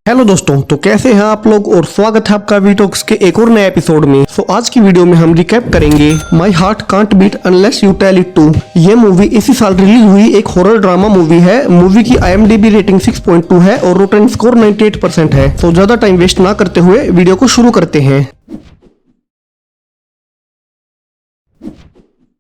Hello दोस्तों, तो कैसे हैं आप लोग और स्वागत है आपका वीटॉक्स के एक और नए एपिसोड में। आज की वीडियो में हम रिकैप करेंगे my heart can't beat unless you tell it to. ये मूवी इसी साल रिलीज हुई एक हॉरर ड्रामा मूवी है। मूवी की IMDb रेटिंग 6.2 है और रोटेन स्कोर 98% है। तो ज्यादा टाइम वेस्ट ना करते हुए वीडियो को शुरू करते हैं।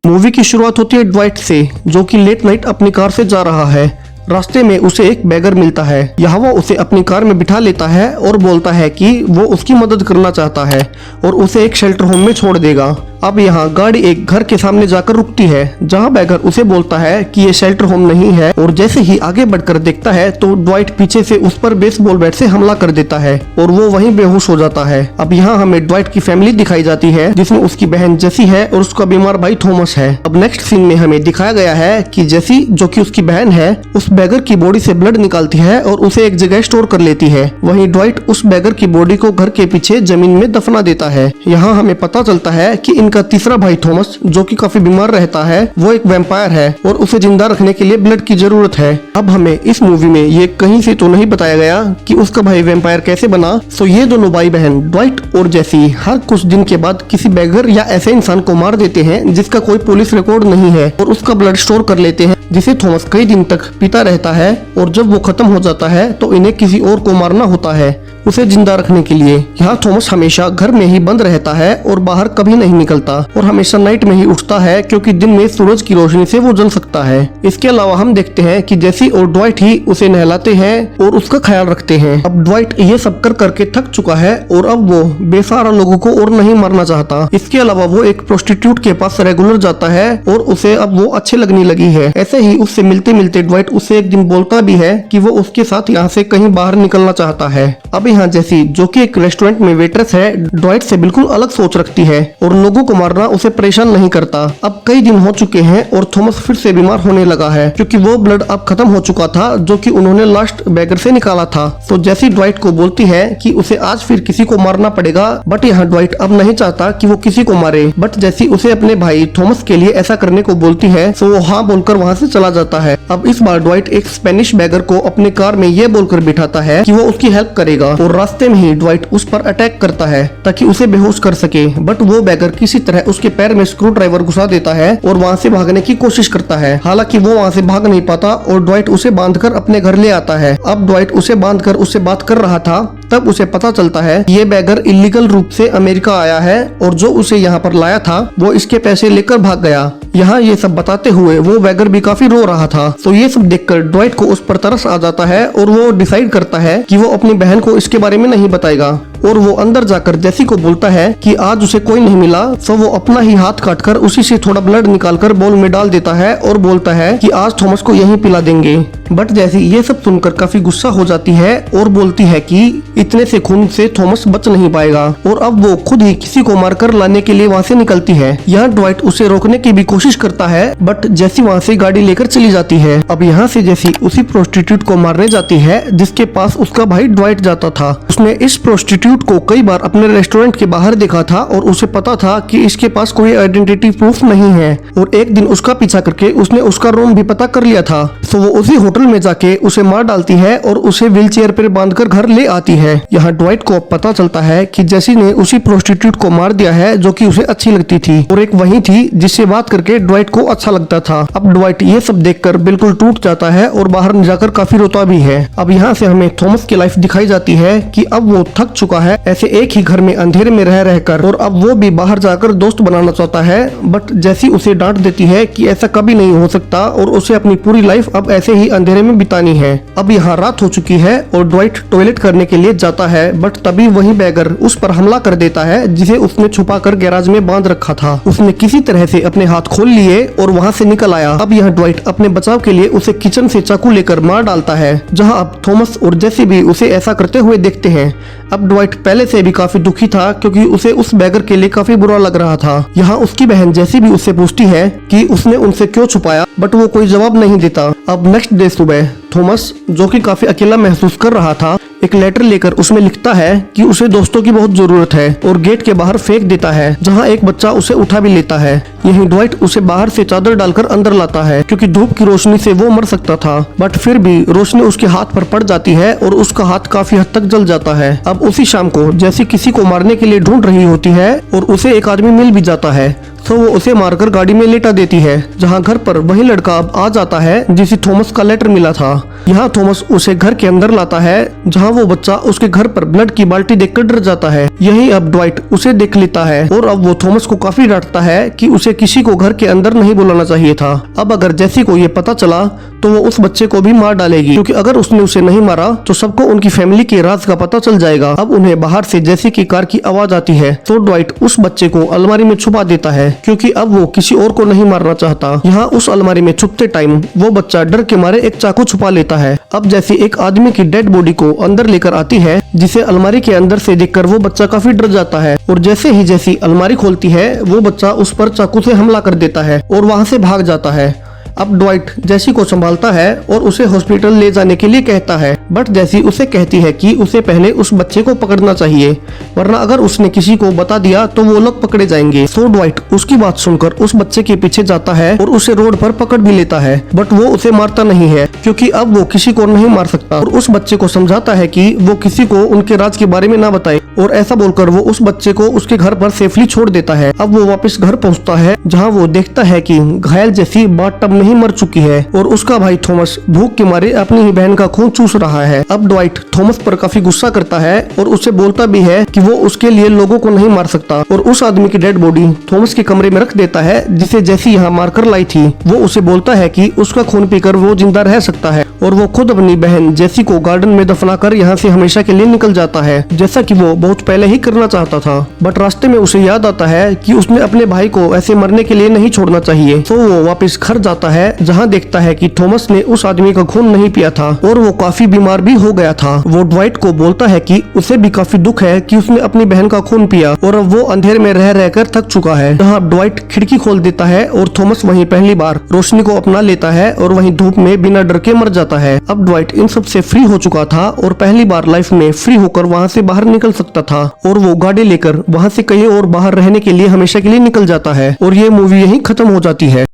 मूवी की शुरुआत होती है ड्वाइट से, जो कि लेट नाइट अपनी कार से जा रहा है। रास्ते में उसे एक बैगर मिलता है। यहाँ वो उसे अपनी कार में बिठा लेता है और बोलता है कि वो उसकी मदद करना चाहता है और उसे एक शेल्टर होम में छोड़ देगा। अब यहाँ गाड़ी एक घर के सामने जाकर रुकती है, जहाँ बैगर उसे बोलता है कि ये शेल्टर होम नहीं है। और जैसे ही आगे बढ़कर देखता है तो ड्वाइट पीछे से उस पर बेसबॉल बैट से हमला कर देता है और वो वहीं बेहोश हो जाता है। अब यहाँ हमें ड्वाइट की फैमिली दिखाई जाती है, जिसमें उसकी बहन जेसी है और उसका बीमार भाई थॉमस है। अब नेक्स्ट सीन में हमें दिखाया गया है कि जेसी, जो कि उसकी बहन है, उस बैगर की बॉडी से ब्लड निकालती है और उसे एक जगह स्टोर कर लेती है। वहीं ड्वाइट उस बैगर की बॉडी को घर के पीछे जमीन में दफना देता है। यहाँ हमें पता चलता है कि इनका तीसरा भाई थॉमस, जो कि काफी बीमार रहता है, वो एक वैम्पायर है और उसे जिंदा रखने के लिए ब्लड की जरूरत है। अब हमें इस मूवी में ये कहीं से तो नहीं बताया गया कि उसका भाई वैम्पायर कैसे बना। सो ये दोनों भाई बहन ड्वाइट और जेसी हर कुछ दिन के बाद किसी बैगर या ऐसे इंसान को मार देते हैं जिसका कोई पुलिस रिकॉर्ड नहीं है और उसका ब्लड स्टोर कर लेते हैं, जिसे थॉमस कई दिन तक पीता रहता है। और जब वो खत्म हो जाता है तो इन्हें किसी और को मारना होता है उसे जिंदा रखने के लिए। यहाँ थॉमस हमेशा घर में ही बंद रहता है और बाहर कभी नहीं निकलता और हमेशा नाइट में ही उठता है, क्योंकि दिन में सूरज की रोशनी से वो जल सकता है। इसके अलावा हम देखते हैं कि जेसी और ड्वाइट ही उसे नहलाते हैं और उसका ख्याल रखते हैं। अब ड्वाइट ये सब कर करके थक चुका है और अब वो बेसहारा लोगों को और नहीं मारना चाहता। इसके अलावा वो एक प्रोस्टिट्यूट के पास रेगुलर जाता है और उसे अब वो अच्छे लगने लगी है। ऐसे ही उससे मिलते मिलते ड्वाइट उससे एक दिन बोलता भी है कि वो उसके साथ यहाँ से कहीं बाहर निकलना चाहता है। अब यहाँ जेसी, जो कि एक रेस्टोरेंट में वेट्रेस है, ड्वाइट से बिल्कुल अलग सोच रखती है और लोगों को मारना उसे परेशान नहीं करता। अब कई दिन हो चुके हैं और थॉमस फिर से बीमार होने लगा है, क्योंकि वो ब्लड अब खत्म हो चुका था जो कि उन्होंने लास्ट बैगर से निकाला था। तो जेसी ड्वाइट को बोलती है कि उसे आज फिर किसी को मारना पड़ेगा, बट यहाँ ड्वाइट अब नहीं चाहता कि वो किसी को मारे। बट जेसी उसे अपने भाई थॉमस के लिए ऐसा करने को बोलती है, तो वो हाँ बोलकर वहाँ से चला जाता है। अब इस बार ड्वाइट एक स्पेनिश बैगर को अपने कार में ये बोलकर बिठाता है कि वो उसकी हेल्प करेगा और रास्ते में ही ड्वाइट उस पर अटैक करता है ताकि उसे बेहोश कर सके। बट वो बैगर किसी तरह उसके पैर में स्क्रू ड्राइवर घुसा देता है और वहाँ से भागने की कोशिश करता है। हालांकि वो वहाँ से भाग नहीं पाता और ड्वाइट उसे बांधकर अपने घर ले आता है। अब ड्वाइट उसे बांधकर उससे बात कर रहा था, तब उसे पता चलता है ये बैगर इलीगल रूप से अमेरिका आया है और जो उसे यहाँ पर लाया था वो इसके पैसे लेकर भाग गया। यहाँ ये सब बताते हुए वो बैगर भी काफी रो रहा था। तो ये सब देखकर ड्वाइट को उस पर तरस आ जाता है और वो डिसाइड करता है कि वो अपनी बहन को इसके बारे में नहीं बताएगा। और वो अंदर जाकर जेसी को बोलता है कि आज उसे कोई नहीं मिला, तो वो अपना ही हाथ काटकर उसी से थोड़ा ब्लड निकालकर बोल में डाल देता है और बोलता है कि आज थॉमस को यहीं पिला देंगे। बट जेसी ये सब सुनकर काफी गुस्सा हो जाती है और बोलती है कि इतने से खून से थॉमस बच नहीं पाएगा और अब वो खुद ही किसी को मारकर लाने के लिए वहाँ से निकलती है। यहाँ ड्वाइट उसे रोकने की भी कोशिश करता है, बट जेसी वहाँ से गाड़ी लेकर चली जाती है। अब यहाँ से जेसी उसी प्रोस्टिट्यूट को मारने जाती है जिसके पास उसका भाई ड्वाइट जाता था। उसने इस प्रोस्टिट्यूट को कई बार अपने रेस्टोरेंट के बाहर देखा था और उसे पता था कि इसके पास कोई आइडेंटिटी प्रूफ नहीं है। और एक दिन उसका पीछा करके उसने उसका रूम भी पता कर लिया था। तो वो उसी होटल में जाके उसे मार डालती है और उसे व्हील चेयर पर बांधकर घर ले आती है। यहाँ ड्वाइट को अब पता चलता है कि जेसी ने उसी प्रोस्टिट्यूट को मार दिया है जो कि उसे अच्छी लगती थी और एक वही थी जिससे बात करके ड्वाइट को अच्छा लगता था। अब ड्वाइट ये सब देखकर बिल्कुल टूट जाता है और बाहर जाकर काफी रोता भी है। अब यहाँ से हमें थॉमस की लाइफ दिखाई जाती है कि अब वो थक चुका है ऐसे एक ही घर में अंधेरे में रह रहकर, और अब वो भी बाहर जाकर दोस्त बनाना चाहता है। बट जेसी उसे डांट देती है कि ऐसा कभी नहीं हो सकता और उसे अपनी पूरी लाइफ अब ऐसे ही अंधेरे में बितानी है। अब यहाँ रात हो चुकी है और ड्वाइट टॉयलेट करने के लिए जाता है, बट तभी वही बैगर उस पर हमला कर देता है जिसे उसने छुपा कर गैराज में बांध रखा था। उसने किसी तरह से अपने हाथ खोल लिए और वहाँ से निकल आया। अब यहाँ ड्वाइट अपने बचाव के लिए उसे किचन से चाकू लेकर मार डालता है, जहाँ अब थॉमस और जेसी भी उसे ऐसा करते हुए देखते हैं। अब ड्वाइट पहले से भी काफी दुखी था क्योंकि उसे उस बैगर के लिए काफी बुरा लग रहा था। यहाँ उसकी बहन जेसी भी उससे पूछती है कि उसने उनसे क्यों छुपाया, बट वो कोई जवाब नहीं देता। अब नेक्स्ट डे सुबह थॉमस, जो कि काफी अकेला महसूस कर रहा था, एक लेटर लेकर उसमें लिखता है कि उसे दोस्तों की बहुत जरूरत है और गेट के बाहर फेंक देता है, जहाँ एक बच्चा उसे उठा भी लेता है। यहीं ड्वाइट उसे बाहर से चादर डालकर अंदर लाता है क्योंकि धूप की रोशनी से वो मर सकता था, बट फिर भी रोशनी उसके हाथ पर पड़ जाती है और उसका हाथ काफी हद तक जल जाता है। अब उसी शाम को जैसी किसी को मारने के लिए ढूंढ रही होती है और उसे एक आदमी मिल भी जाता है, तो वो उसे मारकर गाड़ी में लेटा देती है, जहाँ घर पर वही लड़का अब आ जाता है जिसे थॉमस का लेटर मिला था। यहाँ थॉमस उसे घर के अंदर लाता है, जहाँ वो बच्चा उसके घर पर ब्लड की बाल्टी देखकर डर जाता है। यही अब ड्वाइट उसे देख लेता है और अब वो थॉमस को काफी डांटता है कि उसे किसी को घर के अंदर नहीं बुलाना चाहिए था। अब अगर जैसी को ये पता चला तो वो उस बच्चे को भी मार डालेगी, क्योंकि अगर उसने उसे नहीं मारा तो सबको उनकी फैमिली के राज का पता चल जाएगा। अब उन्हें बाहर से जैसी की कार की आवाज आती है, तो ड्वाइट उस बच्चे को अलमारी में छुपा देता है, क्योंकि अब वो किसी और को नहीं मारना चाहता। यहाँ उस अलमारी में छुपते टाइम वो बच्चा डर के मारे एक चाकू छुपा लेता है। अब जैसे एक आदमी की डेड बॉडी को अंदर लेकर आती है, जिसे अलमारी के अंदर से देखकर वो बच्चा काफी डर जाता है और जैसे ही जैसी अलमारी खोलती है वो बच्चा उस पर चाकू से हमला कर देता है और वहाँ से भाग जाता है। अब ड्वाइट जैसी को संभालता है और उसे हॉस्पिटल ले जाने के लिए कहता है, बट जैसी उसे कहती है कि उसे पहले उस बच्चे को पकड़ना चाहिए, वरना अगर उसने किसी को बता दिया तो वो लोग पकड़े जाएंगे। सो ड्वाइट उसकी बात सुनकर उस बच्चे के पीछे जाता है और उसे रोड पर पकड़ भी लेता है, बट वो उसे मारता नहीं है क्योंकि अब वो किसी को नहीं मार सकता और उस बच्चे को समझाता है कि वो किसी को उनके राज के बारे में ना बताए, और ऐसा बोलकर वो उस बच्चे को उसके घर पर सेफली छोड़ देता है। अब वो वापस घर पहुँचता है, जहाँ वो देखता है कि घायल जैसी बाथटब में ही मर चुकी है और उसका भाई थॉमस भूख के मारे अपनी ही बहन का खून चूस रहा है। अब ड्वाइट थॉमस पर काफी गुस्सा करता है और उसे बोलता भी है कि वो उसके लिए लोगों को नहीं मार सकता, और उस आदमी की डेड बॉडी थॉमस के कमरे में रख देता है, जिसे जैसी यहाँ मारकर लाई थी। वो उसे बोलता है कि उसका खून पीकर वो जिंदा रह सकता है, और वो खुद अपनी बहन जैसी को गार्डन में दफनाकर यहाँ से हमेशा के लिए निकल जाता है, जैसा कि वो बहुत पहले ही करना चाहता था। बट रास्ते में उसे याद आता है कि उसने अपने भाई को ऐसे मरने के लिए नहीं छोड़ना चाहिए, तो वो वापस घर जाता है, जहाँ देखता है कि थॉमस ने उस आदमी का खून नहीं पिया था और वो काफी बीमार भी हो गया था। वो ड्वाइट को बोलता है कि उसे भी काफी दुख है कि उसने अपनी बहन का खून पिया और अब वो अंधेरे में रह रहकर थक चुका है। जहाँ ड्वाइट खिड़की खोल देता है और थॉमस वहीं पहली बार रोशनी को अपना लेता है और वहीं धूप में बिना डर के मर जाता है। अब ड्वाइट इन सब से फ्री हो चुका था और पहली बार लाइफ में फ्री होकर वहाँ से बाहर निकल सकता था, और वो गाड़ी लेकर वहाँ से कहीं और बाहर रहने के लिए हमेशा के लिए निकल जाता है और ये मूवी यहीं खत्म हो जाती है।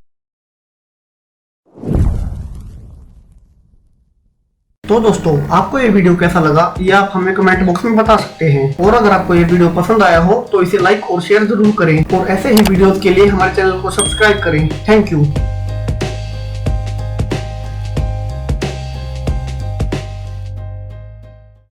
तो दोस्तों, आपको ये वीडियो कैसा लगा ये आप हमें कमेंट बॉक्स में बता सकते हैं, और अगर आपको ये वीडियो पसंद आया हो तो इसे लाइक और शेयर जरूर करें, और ऐसे ही वीडियोस के लिए हमारे चैनल को सब्सक्राइब करें। Thank you.